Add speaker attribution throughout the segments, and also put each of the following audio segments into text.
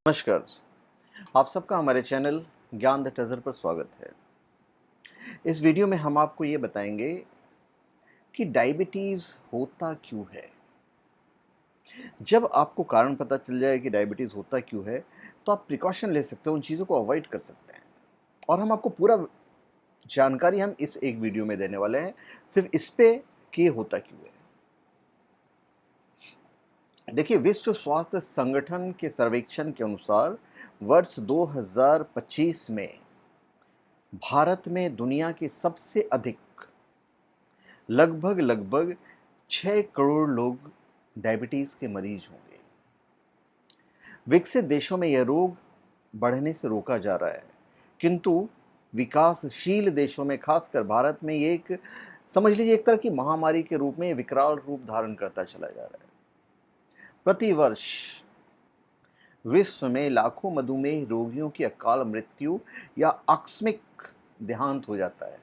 Speaker 1: नमस्कार। आप सबका हमारे चैनल ज्ञान द ट्रेजर पर स्वागत है। इस वीडियो में हम आपको ये बताएंगे कि डायबिटीज़ होता क्यों है। जब आपको कारण पता चल जाए कि डायबिटीज़ होता क्यों है, तो आप प्रिकॉशन ले सकते हो, उन चीज़ों को अवॉइड कर सकते हैं। और हम आपको पूरा जानकारी हम इस एक वीडियो में देने वाले हैं, सिर्फ इस पे कि ये होता क्यों है। देखिए, विश्व स्वास्थ्य संगठन के सर्वेक्षण के अनुसार वर्ष 2025 में भारत में दुनिया के सबसे अधिक लगभग 6 करोड़ लोग डायबिटीज़ के मरीज होंगे। विकसित देशों में यह रोग बढ़ने से रोका जा रहा है, किंतु विकासशील देशों में, खासकर भारत में, ये एक, समझ लीजिए, एक तरह की महामारी के रूप में विकराल रूप धारण करता चला जा रहा है। प्रतिवर्ष विश्व में लाखों मधुमेह रोगियों की अकाल मृत्यु या आकस्मिक देहांत हो जाता है,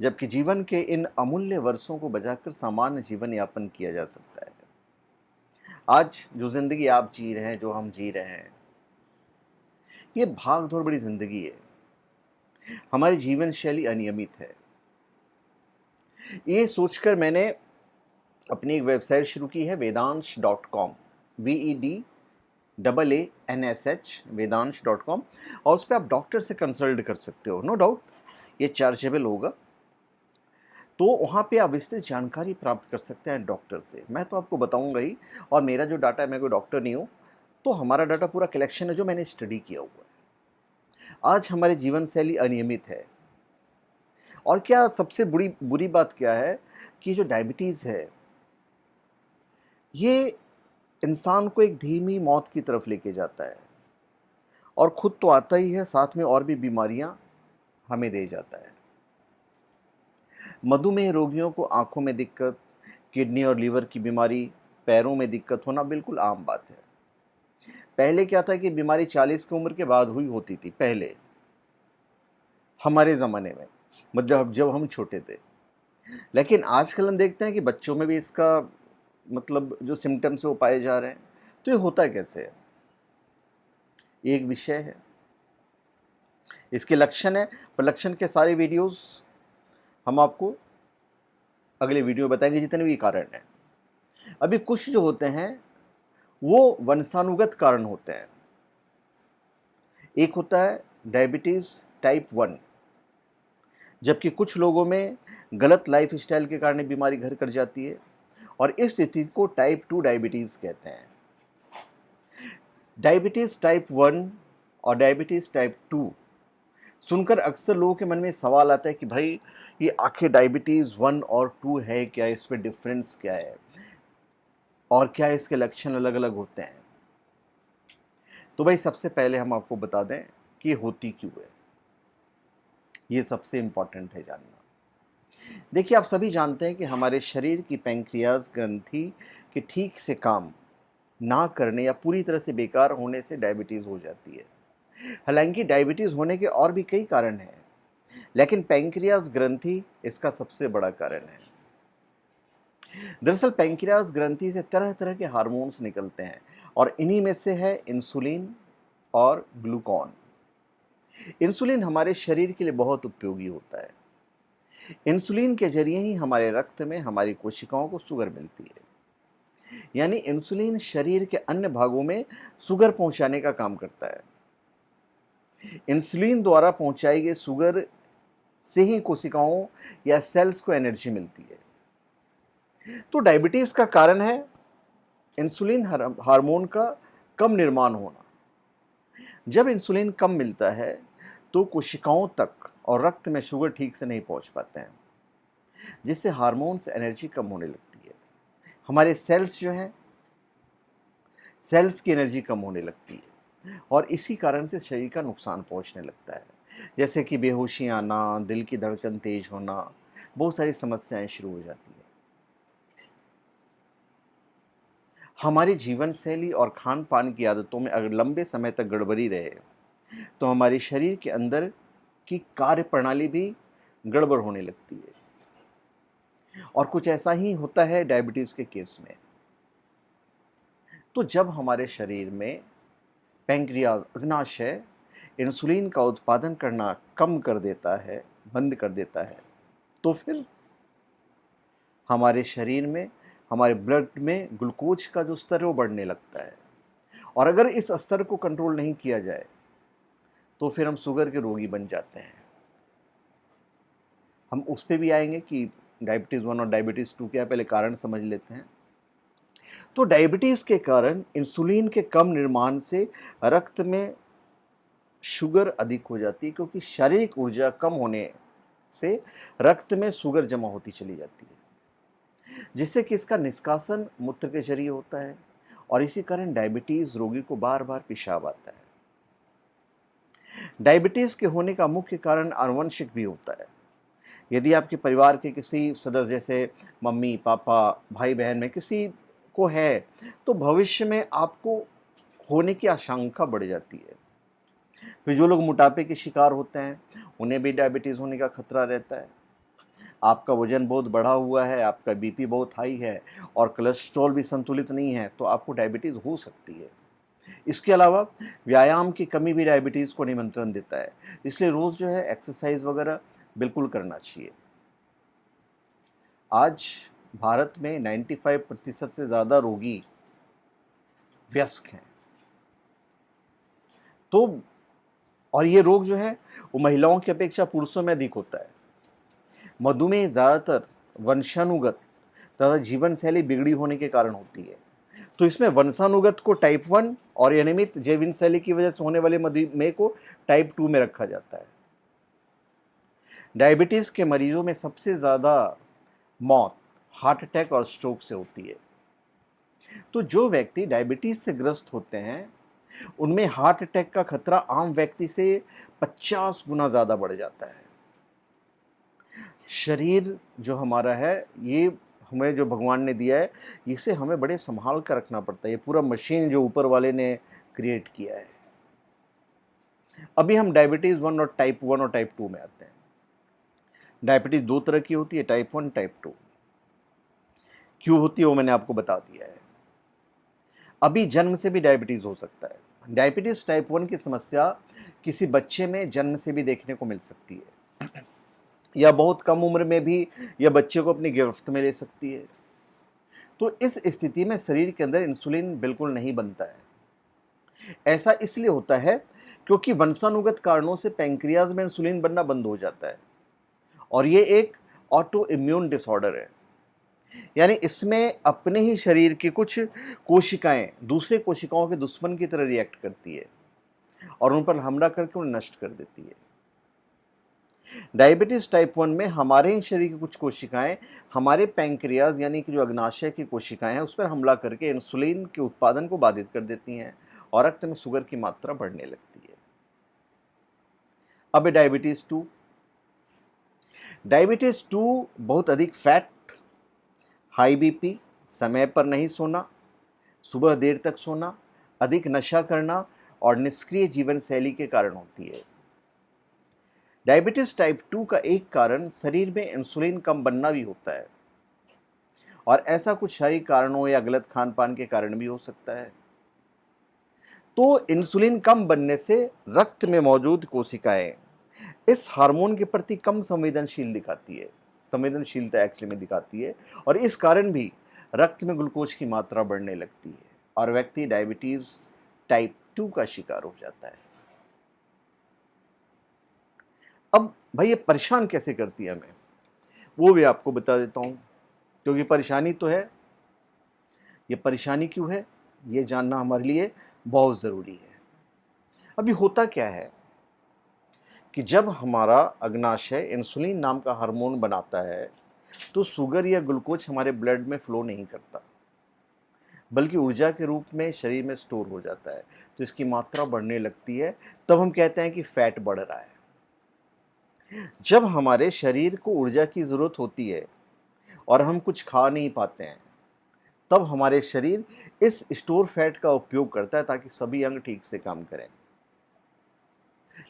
Speaker 1: जबकि जीवन के इन अमूल्य वर्षों को बचाकर सामान्य जीवन यापन किया जा सकता है। आज जो ज़िंदगी आप जी रहे हैं, जो हम जी रहे हैं, ये भाग-दौड़ भरी ज़िंदगी है। हमारी जीवन शैली अनियमित है। ये सोचकर मैंने अपनी एक वेबसाइट शुरू की है, वेदांश.com, VEDAANSH, वेदांश.com, और उस पे आप डॉक्टर से कंसल्ट कर सकते हो। नो डाउट ये चार्जेबल होगा। तो वहाँ पे आप विस्तृत जानकारी प्राप्त कर सकते हैं डॉक्टर से। मैं तो आपको बताऊँगा ही, और मेरा जो डाटा है, मैं कोई डॉक्टर नहीं हूँ, तो हमारा डाटा पूरा कलेक्शन है जो मैंने स्टडी किया हुआ है। आज हमारी जीवन शैली अनियमित है, और क्या सबसे बुरी बात क्या है कि जो डायबिटीज़ है, ये इंसान को एक धीमी मौत की तरफ लेके जाता है, और खुद तो आता ही है, साथ में और भी बीमारियाँ हमें दे जाता है। मधुमेह रोगियों को आँखों में दिक्कत, किडनी और लीवर की बीमारी, पैरों में दिक्कत होना बिल्कुल आम बात है। पहले क्या था कि बीमारी 40 की उम्र के बाद हुई होती थी, पहले हमारे ज़माने में, मतलब जब हम छोटे थे। लेकिन आजकल हम देखते हैं कि बच्चों में भी इसका, मतलब, जो सिम्पटम्स है वो पाए जा रहे हैं। तो ये होता कैसे है? ये एक विषय है, इसके लक्षण है, पर लक्षण के सारे वीडियोज़ हम आपको अगले वीडियो में बताएँगे, जितने भी कारण हैं। अभी कुछ जो होते हैं, वो वंशानुगत कारण होते हैं। एक होता है डायबिटीज़ टाइप 1, जबकि कुछ लोगों में गलत लाइफ़स्टाइल के कारण बीमारी घर कर जाती है, और इस स्थिति को टाइप 2 डायबिटीज़ कहते हैं। डायबिटीज़ टाइप 1 और डायबिटीज़ टाइप 2 सुनकर अक्सर लोगों के मन में सवाल आता है कि भाई, ये आखिर डायबिटीज़ 1 और 2 है क्या? इसमें डिफ़रेंस क्या है? और क्या इसके लक्षण अलग-अलग होते हैं? तो भाई, सबसे पहले हम आपको बता दें कि ये होती क्यों है। ये सबसे इम्पोर्टेंट है जानना। देखिए, आप सभी जानते हैं कि हमारे शरीर की पैंक्रियाज़ ग्रंथि के ठीक से काम ना करने या पूरी तरह से बेकार होने से डायबिटीज़ हो जाती है। हालाँकि डायबिटीज़ होने के और भी कई कारण हैं, लेकिन पैंक्रियाज़ ग्रंथि इसका सबसे बड़ा कारण है। दरअसल पैंक्रियाज़ ग्रंथि से तरह-तरह के हार्मोन्स निकलते हैं, और इन्हीं में से है इंसुलिन और ग्लूकान। इंसुलिन हमारे शरीर के लिए बहुत उपयोगी होता है। इंसुलिन के ज़रिए ही हमारे रक्त में हमारी कोशिकाओं को शुगर मिलती है। यानी इंसुलिन शरीर के अन्य भागों में शुगर पहुंचाने का काम करता है। इंसुलिन द्वारा पहुंचाई गई शुगर से ही कोशिकाओं या सेल्स को एनर्जी मिलती है। तो डायबिटीज का कारण है इंसुलिन हार्मोन का कम निर्माण होना। जब इंसुलिन कम मिलता है, तो कोशिकाओं तक और रक्त में शुगर ठीक से नहीं पहुंच पाते हैं, जिससे हार्मोन्स एनर्जी कम होने लगती है। हमारे सेल्स जो हैं, सेल्स की एनर्जी कम होने लगती है, और इसी कारण से शरीर का नुकसान पहुंचने लगता है, जैसे कि बेहोशी आना, दिल की धड़कन तेज होना, बहुत सारी समस्याएं शुरू हो जाती हैं। हमारी जीवन शैली और खान पान की आदतों में अगर लंबे समय तक गड़बड़ी रहे, तो हमारे शरीर के अंदर की कार्य प्रणाली भी गड़बड़ होने लगती है, और कुछ ऐसा ही होता है डायबिटीज़ के केस में। तो जब हमारे शरीर में पैंक्रियाज अग्नाशय इंसुलिन का उत्पादन करना कम कर देता है, बंद कर देता है, तो फिर हमारे शरीर में, हमारे ब्लड में ग्लूकोज का जो स्तर है वो बढ़ने लगता है। और अगर इस स्तर को कंट्रोल नहीं किया जाए तो फिर हम शुगर के रोगी बन जाते हैं। हम उस पे भी आएंगे कि डायबिटीज़ 1 और डायबिटीज़ 2 क्या है, पहले कारण समझ लेते हैं। तो डायबिटीज़ के कारण इंसुलिन के कम निर्माण से रक्त में शुगर अधिक हो जाती है, क्योंकि शारीरिक ऊर्जा कम होने से रक्त में शुगर जमा होती चली जाती है, जिससे कि इसका निष्कासन मूत्र के जरिए होता है और इसी कारण डायबिटीज़ रोगी को बार बार पेशाब आता है। डायबिटीज़ के होने का मुख्य कारण आनुवंशिक भी होता है। यदि आपके परिवार के किसी सदस्य जैसे मम्मी पापा भाई बहन में किसी को है, तो भविष्य में आपको होने की आशंका बढ़ जाती है। फिर जो लोग मोटापे के शिकार होते हैं उन्हें भी डायबिटीज़ होने का खतरा रहता है। आपका वजन बहुत बढ़ा हुआ है, आपका बीपी बहुत हाई है और कोलेस्ट्रॉल भी संतुलित नहीं है, तो आपको डायबिटीज़ हो सकती है। इसके अलावा व्यायाम की कमी भी डायबिटीज़ को निमंत्रण देता है, इसलिए रोज़ जो है एक्सरसाइज वगैरह बिल्कुल करना चाहिए। आज भारत में 95% से ज़्यादा रोगी वयस्क हैं। तो और ये रोग जो है वो महिलाओं की अपेक्षा पुरुषों में अधिक होता है। मधुमेह ज़्यादातर वंशानुगत तथा जीवन शैली बिगड़ी होने के कारण होती है। तो इसमें वंशानुगत को टाइप 1 और अनियमित जीवन शैली की वजह से होने वाले मधुमेह को टाइप 2 में रखा जाता है। डायबिटीज़ के मरीजों में सबसे ज़्यादा मौत हार्ट अटैक और स्ट्रोक से होती है। तो जो व्यक्ति डायबिटीज़ से ग्रस्त होते हैं उनमें हार्ट अटैक का खतरा आम व्यक्ति से 50 गुना ज़्यादा बढ़ जाता है। शरीर जो हमारा है, ये हमें जो भगवान ने दिया है, इसे हमें बड़े संभाल कर रखना पड़ता है। ये पूरा मशीन जो ऊपर वाले ने क्रिएट किया है। अभी हम डायबिटीज़ 1 और टाइप 1 और टाइप 2 में आते हैं। डायबिटीज़ दो तरह की होती है, टाइप 1 टाइप 2। क्यों होती है वो मैंने आपको बता दिया है। अभी जन्म से भी डायबिटीज़ हो सकता है। डायबिटीज़ टाइप 1 की समस्या किसी बच्चे में जन्म से भी देखने को मिल सकती है या बहुत कम उम्र में भी यह बच्चे को अपनी गिरफ्त में ले सकती है। तो इस स्थिति में शरीर के अंदर इंसुलिन बिल्कुल नहीं बनता है। ऐसा इसलिए होता है क्योंकि वंशानुगत कारणों से पैंक्रियाज में इंसुलिन बनना बंद हो जाता है और ये एक ऑटो इम्यून डिसऑर्डर है। यानी इसमें अपने ही शरीर की कुछ कोशिकाएं दूसरे कोशिकाओं के दुश्मन की तरह रिएक्ट करती है और उन पर हमला करके उन्हें नष्ट कर देती है। डायबिटीज टाइप 1 में हमारे ही शरीर की कुछ कोशिकाएं हमारे पैंक्रियाज यानी कि जो अग्नाशय की कोशिकाएं हैं उस पर हमला करके इंसुलिन के उत्पादन को बाधित कर देती हैं और रक्त में शुगर की मात्रा बढ़ने लगती है। अब डायबिटीज 2। डायबिटीज 2 बहुत अधिक फैट, हाई बीपी, समय पर नहीं सोना, सुबह देर तक सोना, अधिक नशा करना और निष्क्रिय जीवन शैली के कारण होती है। डायबिटीज टाइप 2 का एक कारण शरीर में इंसुलिन कम बनना भी होता है और ऐसा कुछ शारीरिक कारणों या गलत खान पान के कारण भी हो सकता है। तो इंसुलिन कम बनने से रक्त में मौजूद कोशिकाएं इस हार्मोन के प्रति कम संवेदनशीलता एक्चुअली में दिखाती है और इस कारण भी रक्त में ग्लूकोज की मात्रा बढ़ने लगती है और व्यक्ति डायबिटीज टाइप 2 का शिकार हो जाता है। अब भाई ये परेशान कैसे करती है हमें, वो भी आपको बता देता हूँ, क्योंकि परेशानी तो है। ये परेशानी क्यों है ये जानना हमारे लिए बहुत ज़रूरी है। अभी होता क्या है कि जब हमारा अग्नाशय इंसुलिन नाम का हार्मोन बनाता है तो शुगर या ग्लूकोज हमारे ब्लड में फ्लो नहीं करता, बल्कि ऊर्जा के रूप में शरीर में स्टोर हो जाता है। तो इसकी मात्रा बढ़ने लगती है, तब हम कहते हैं कि फैट बढ़ रहा है। जब हमारे शरीर को ऊर्जा की ज़रूरत होती है और हम कुछ खा नहीं पाते हैं, तब हमारे शरीर इस स्टोर फैट का उपयोग करता है ताकि सभी अंग ठीक से काम करें।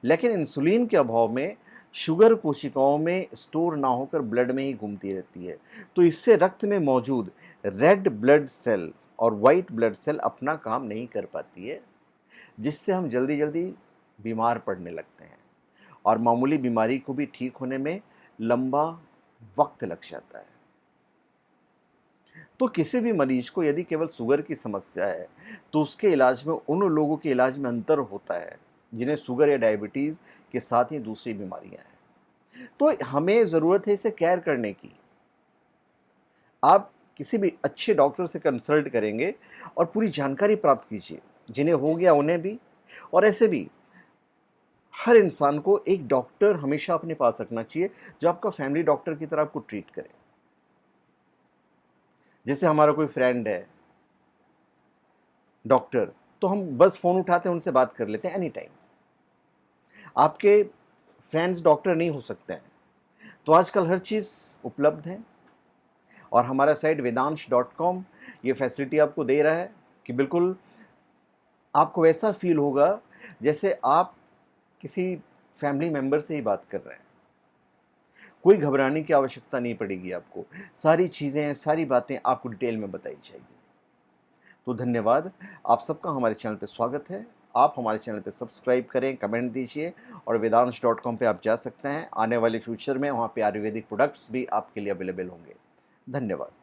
Speaker 1: लेकिन इंसुलिन के अभाव में शुगर कोशिकाओं में स्टोर ना होकर ब्लड में ही घूमती रहती है। तो इससे रक्त में मौजूद रेड ब्लड सेल और वाइट ब्लड सेल अपना काम नहीं कर पाती है, जिससे हम जल्दी जल्दी बीमार पड़ने लगते हैं और मामूली बीमारी को भी ठीक होने में लंबा वक्त लग जाता है। तो किसी भी मरीज को यदि केवल शुगर की समस्या है तो उसके इलाज में उन लोगों के इलाज में अंतर होता है जिन्हें शुगर या डायबिटीज़ के साथ ही दूसरी बीमारियां हैं। तो हमें ज़रूरत है इसे केयर करने की। आप किसी भी अच्छे डॉक्टर से कंसल्ट करेंगे और पूरी जानकारी प्राप्त कीजिए, जिन्हें हो गया उन्हें भी। और ऐसे भी हर इंसान को एक डॉक्टर हमेशा अपने पास रखना चाहिए जो आपका फैमिली डॉक्टर की तरह आपको ट्रीट करे। जैसे हमारा कोई फ्रेंड है डॉक्टर, तो हम बस फ़ोन उठाते हैं, उनसे बात कर लेते हैं एनी टाइम। आपके फ्रेंड्स डॉक्टर नहीं हो सकते हैं, तो आजकल हर चीज़ उपलब्ध है और हमारा साइट vedansh.com ये फैसिलिटी आपको दे रहा है कि बिल्कुल आपको ऐसा फील होगा जैसे आप किसी फैमिली मेंबर से ही बात कर रहे हैं। कोई घबराने की आवश्यकता नहीं पड़ेगी आपको। सारी चीज़ें, सारी बातें आपको डिटेल में बताई जाएगी। तो धन्यवाद, आप सबका हमारे चैनल पे स्वागत है। आप हमारे चैनल पे सब्सक्राइब करें, कमेंट दीजिए और वेदांश.com पे आप जा सकते हैं। आने वाले फ्यूचर में वहाँ पे आयुर्वेदिक प्रोडक्ट्स भी आपके लिए अवेलेबल होंगे। धन्यवाद।